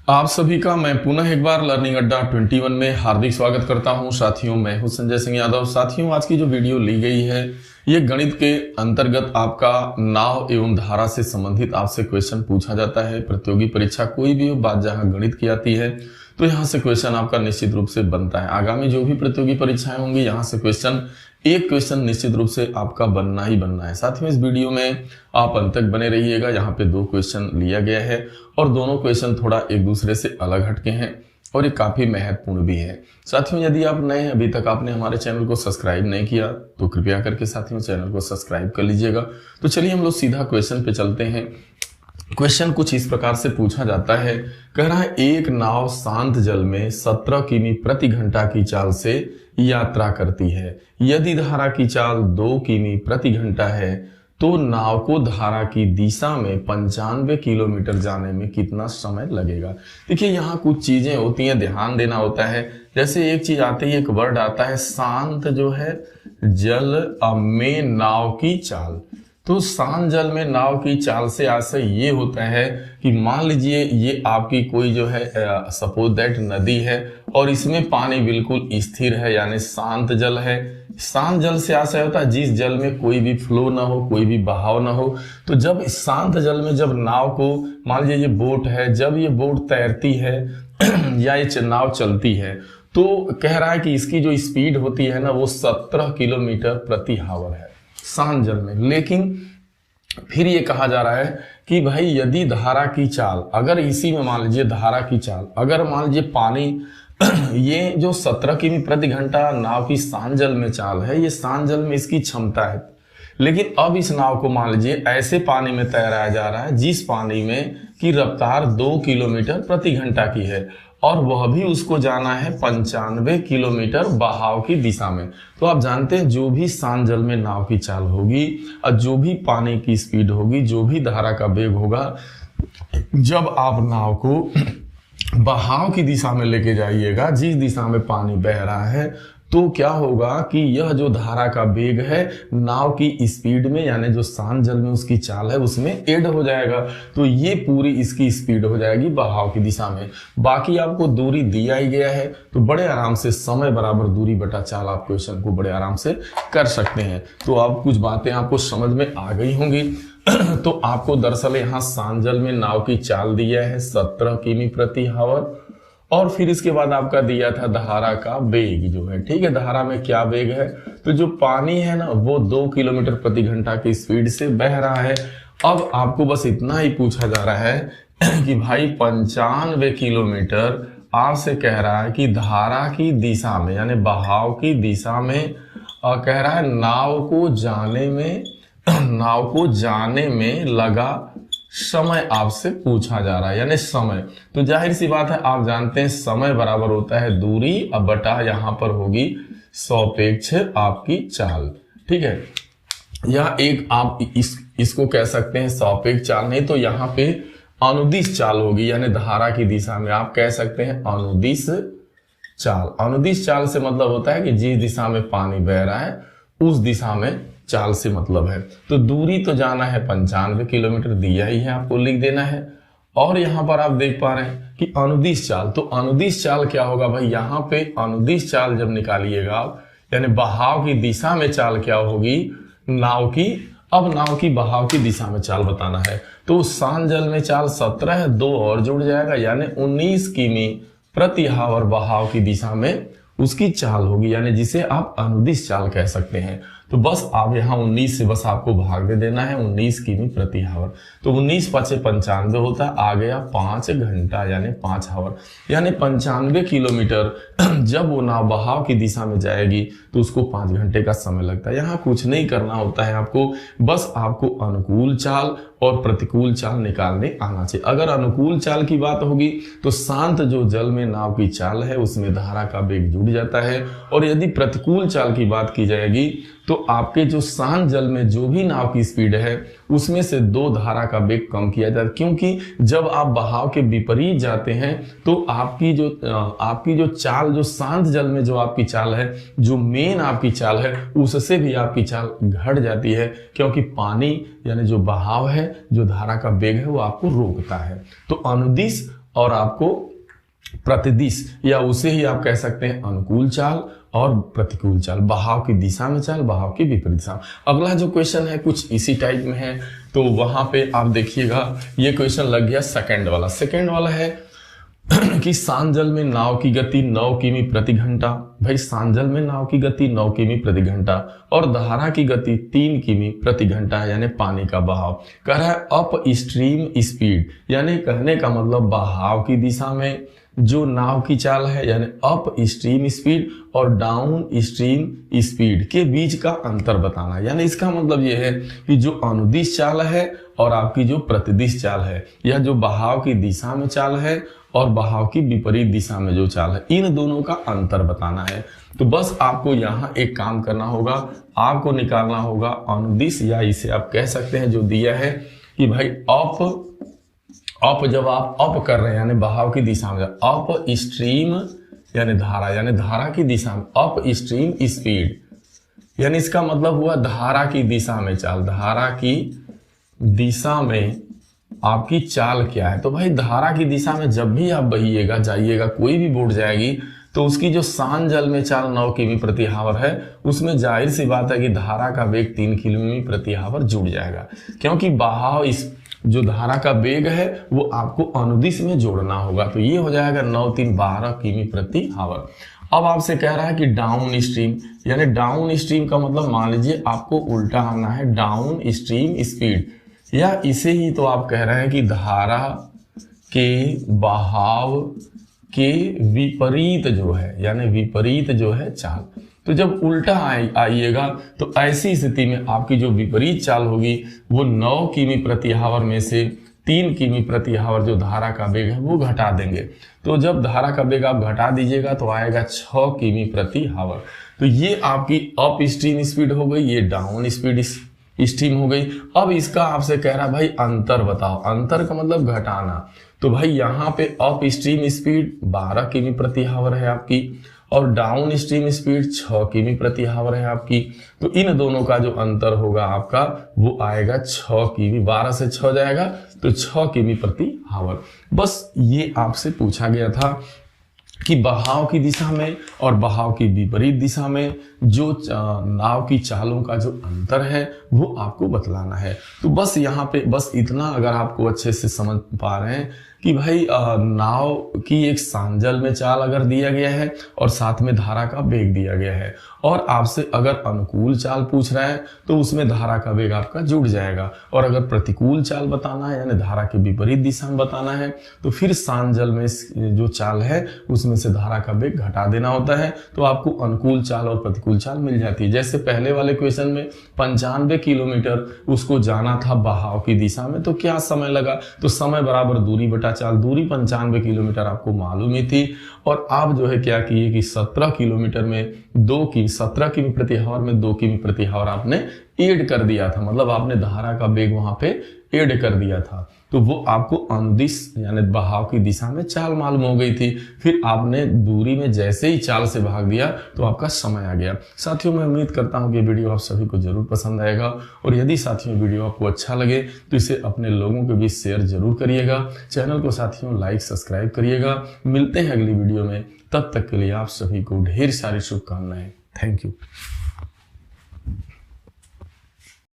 आप सभी का मैं पुनः एक बार लर्निंग अड्डा 21 में हार्दिक स्वागत करता हूं। साथियों, मैं हूं संजय सिंह यादव। साथियों, आज की जो वीडियो ली गई है ये गणित के अंतर्गत आपका नाव एवं धारा से संबंधित आपसे क्वेश्चन पूछा जाता है। प्रतियोगी परीक्षा कोई भी हो, बात जहां गणित की आती है तो यहाँ से क्वेश्चन आपका निश्चित रूप से बनता है। आगामी जो भी प्रतियोगी परीक्षाएं होंगी यहाँ से एक क्वेश्चन निश्चित रूप से आपका बनना ही बनना है। साथ में इस वीडियो में आप अंत तक बने रहिएगा। यहाँ पे 2 क्वेश्चन लिया गया है और दोनों क्वेश्चन थोड़ा एक दूसरे से अलग हटके हैं और ये काफी महत्वपूर्ण भी है। साथियों, यदि आप नए हैं, अभी तक आपने हमारे चैनल को सब्सक्राइब नहीं किया तो कृपया करके साथियों चैनल को सब्सक्राइब कर लीजिएगा। तो चलिए हम लोग सीधा क्वेश्चन पे चलते हैं। क्वेश्चन कुछ इस प्रकार से पूछा जाता है। कह रहा है एक नाव शांत जल में 17 किमी प्रति घंटा की चाल से यात्रा करती है। यदि धारा की चाल 2 किमी प्रति घंटा है तो नाव को धारा की दिशा में 95 किलोमीटर जाने में कितना समय लगेगा। देखिए, यहाँ कुछ चीजें होती हैं, ध्यान देना होता है। जैसे एक चीज आती है, एक वर्ड आता है शांत जो है जल में नाव की चाल। तो शांत जल में नाव की चाल से आशय ये होता है कि मान लीजिए ये आपकी कोई जो है सपोज दैट नदी है और इसमें पानी बिल्कुल स्थिर है, यानी शांत जल है। शांत जल से आशय होता है जिस जल में कोई भी फ्लो ना हो, कोई भी बहाव ना हो। तो जब शांत जल में जब नाव को, मान लीजिए ये बोट है, जब ये बोट तैरती है या ये नाव चलती है तो कह रहा है कि इसकी जो स्पीड होती है ना वो 17 किलोमीटर प्रति आवर है शांत जल में। लेकिन फिर ये कहा जा रहा है कि भाई यदि धारा की चाल, अगर इसी में मान लीजिए धारा की चाल, अगर मान लीजिए पानी ये जो 17 किमी प्रति घंटा नाव की शांत जल में चाल है, ये शांत जल में इसकी क्षमता है। लेकिन अब इस नाव को मान लीजिए ऐसे पानी में तैराया जा रहा है जिस पानी में की रफ्तार 2 किलोमीटर प्रति घंटा की है और वह भी उसको जाना है 95 किलोमीटर बहाव की दिशा में। तो आप जानते हैं जो भी शांत जल में नाव की चाल होगी और जो भी पानी की स्पीड होगी, जो भी धारा का वेग होगा, जब आप नाव को बहाव की दिशा में लेके जाइएगा, जिस दिशा में पानी बह रहा है, तो क्या होगा कि यह जो धारा का वेग है नाव की स्पीड में, यानी जो शांत जल में उसकी चाल है उसमें ऐड हो जाएगा। तो ये पूरी इसकी स्पीड हो जाएगी बहाव की दिशा में। बाकी आपको दूरी दिया ही गया है तो बड़े आराम से समय बराबर दूरी बटा चाल आप क्वेश्चन को बड़े आराम से कर सकते हैं। तो अब कुछ बातें आपको समझ में आ गई होंगी। तो आपको दरअसल यहाँ शांत जल में नाव की चाल दिया है 17 किमी प्रति आवर और फिर इसके बाद आपका दिया था धारा का वेग जो है। ठीक है, धारा में क्या वेग है, तो जो पानी है ना वो 2 किलोमीटर प्रति घंटा की स्पीड से बह रहा है। अब आपको बस इतना ही पूछा जा रहा है कि भाई 95 किलोमीटर आपसे कह रहा है कि धारा की दिशा में, यानी बहाव की दिशा में कह रहा है नाव को जाने में लगा समय आपसे पूछा जा रहा है, यानी समय। तो जाहिर सी बात है, आप जानते हैं समय बराबर होता है दूरी अब बटा यहाँ पर होगी सापेक्ष आपकी चाल। ठीक है, या एक आप इसको कह सकते हैं सापेक्ष चाल, नहीं तो यहाँ पे अनुदिश चाल होगी, यानी धारा की दिशा में आप कह सकते हैं अनुदिश चाल। अनुदिश चाल से मतलब होता है कि जिस दिशा में पानी बह रहा है उस दिशा में चाल से मतलब है। तो दूरी तो जाना है 95 किलोमीटर, दिया ही है, आपको लिख देना है। और यहाँ पर आप देख पा रहे हैं कि अनुदिश चाल, तो अनुदिश चाल क्या होगा भाई, यहाँ पे अनुदिश चाल जब निकालिएगा आप, यानी बहाव की दिशा में चाल क्या होगी नाव की। अब नाव की बहाव की दिशा में चाल बताना है तो शांत जल में चाल 17 है, 2 और जुड़ जाएगा, यानी 19 किमी प्रति आवर बहाव की दिशा में उसकी चाल होगी, यानी जिसे आप अनुदिश चाल कह सकते हैं। तो बस आप यहाँ 19 से बस आपको भाग दे देना है 19 किमी प्रति आवर। तो 19 पचे 95 होता है, आ गया 5 घंटा यानी 5 आवर, यानी 95 किलोमीटर जब वो नाव बहाव की दिशा में जाएगी तो उसको 5 घंटे का समय लगता है। यहाँ कुछ नहीं करना होता है आपको, बस आपको अनुकूल चाल और प्रतिकूल चाल निकालने आना चाहिए। अगर अनुकूल चाल की बात होगी तो शांत जो जल में नाव की चाल है उसमें धारा का वेग जुड़ जाता है, और यदि प्रतिकूल चाल की बात की जाएगी तो आपके जो शांत जल में जो भी नाव की स्पीड है उसमें से 2 धारा का वेग कम किया जाता है, क्योंकि जब आप बहाव के विपरीत जाते हैं तो आपकी जो चाल, जो शांत जल में जो आपकी चाल है, जो मेन आपकी चाल है, उससे भी आपकी चाल घट जाती है, क्योंकि पानी यानी जो बहाव है, जो धारा का वेग है वो आपको रोकता है। तो अनुदिश और आपको प्रतिदिश या उसे ही आप कह सकते हैं अनुकूल चाल और प्रतिकूल चाल, बहाव की दिशा में चाल, बहाव की विपरीत दिशा में। अगला जो क्वेश्चन है कुछ इसी टाइप में है, तो वहां पे आप देखिएगा ये क्वेश्चन लग गया सेकंड वाला। सेकंड वाला है कि शांत जल में नाव की गति 9 किमी प्रति घंटा। भाई शांत जल में नाव की गति 9 किमी प्रति घंटा और धारा की गति 3 किमी प्रति घंटा है, यानी पानी का बहाव। कह रहा है अप स्ट्रीम स्पीड, यानी कहने का मतलब बहाव की दिशा में जो नाव की चाल है यानी अप स्ट्रीम स्पीड और डाउन स्ट्रीम स्पीड के बीच का अंतर बताना। यानी इसका मतलब ये है कि जो अनुदिश चाल है और आपकी जो प्रतिदिश चाल है, या जो बहाव की दिशा में चाल है और बहाव की विपरीत दिशा में जो चाल है, इन दोनों का अंतर बताना है। तो बस आपको यहाँ एक काम करना होगा, आपको निकालना होगा अनुदिश, या इसे आप कह सकते हैं जो दिया है कि भाई अप जब आप अप कर रहे हैं यानी बहाव की दिशा में, अप स्ट्रीम यानी धारा की दिशा में, अप स्ट्रीम स्पीड, यानी इसका मतलब हुआ धारा की दिशा में चाल। धारा की दिशा में आपकी चाल क्या है? तो भाई धारा की दिशा में जब भी आप बहिएगा, जाइएगा, कोई भी बोट जाएगी, तो उसकी जो शांत जल में चाल 9 किमी प्रति हावर है, उसमें जाहिर सी बात है कि धारा का वेग 3 किमी प्रति हावर जुड़ जाएगा, क्योंकि बहाव इस जो धारा का वेग है वो आपको अनुदिश में जोड़ना होगा। तो ये हो जाएगा 9 3 12 किमी प्रति हावर। अब आपसे कह रहा है कि डाउन स्ट्रीम, यानी डाउन स्ट्रीम का मतलब मान लीजिए आपको उल्टा आना है, डाउन स्ट्रीम स्पीड, या इसे ही तो आप कह रहे हैं कि धारा के बहाव के विपरीत जो है, यानी विपरीत जो है चाल। तो जब उल्टा आइएगा तो ऐसी स्थिति में आपकी जो विपरीत चाल होगी वो 9 किमी प्रति हावर में से 3 किमी प्रति हावर जो धारा का वेग है वो घटा देंगे। तो जब धारा का वेग आप घटा दीजिएगा तो आएगा 6 किमी प्रति हावर। तो ये आपकी अप स्ट्रीम स्पीड हो गई, ये डाउन स्पीड स्ट्रीम हो गई। अब इसका आपसे कह रहा भाई अंतर बताओ, अंतर का मतलब घटाना। तो भाई यहाँ पे अप स्ट्रीम स्पीड 12 किमी प्रति हावर है आपकी और डाउन स्ट्रीम स्पीड 6 किमी प्रति हावर है आपकी। तो इन दोनों का जो अंतर होगा आपका वो आएगा 6 किमी, 12 से 6 जाएगा तो 6 किमी प्रति हावर। बस ये आपसे पूछा गया था कि बहाव की दिशा में और बहाव की विपरीत दिशा में जो नाव की चालों का जो अंतर है वो आपको बतलाना है। तो बस यहाँ पे बस इतना अगर आपको अच्छे से समझ पा रहे हैं कि भाई नाव की एक शांत जल में चाल अगर दिया गया है और साथ में धारा का वेग दिया गया है और आपसे अगर अनुकूल चाल पूछ रहा है तो उसमें धारा का वेग आपका जुड़ जाएगा, और अगर प्रतिकूल चाल बताना है यानी धारा के विपरीत दिशा में बताना है तो फिर शांत जल में जो चाल है उसमें से धारा का वेग घटा देना होता है, तो आपको अनुकूल चाल और प्रतिकूल चाल मिल जाती है। जैसे पहले वाले क्वेश्चन में 95 किलोमीटर उसको जाना था बहाव की दिशा में, तो क्या समय लगा? तो समय बराबर दूरी बटा चाल, दूरी 95 किलोमीटर आपको मालूम ही थी, और आप जो है क्या किए कि 17 किलोमीटर में 17 किमी प्रति हावर में 2 किमी प्रति हावर आपने ऐड कर दिया था, मतलब आपने धारा का वेग वहां पे ऐड कर दिया था। तो वो आपको अनुदिश यानी बहाव की दिशा में चाल मालूम हो गई थी, फिर आपने दूरी में जैसे ही चाल से भाग दिया तो आपका समय आ गया। साथियों मैं उम्मीद करता हूँ कि वीडियो आप सभी को जरूर पसंद आएगा, और यदि साथियों वीडियो आपको अच्छा लगे तो इसे अपने लोगों के बीच शेयर जरूर करिएगा। चैनल को साथियों लाइक सब्सक्राइब करिएगा। मिलते हैं अगली वीडियो में, तब तक के लिए आप सभी को ढेर सारी शुभकामनाएं। Thank you.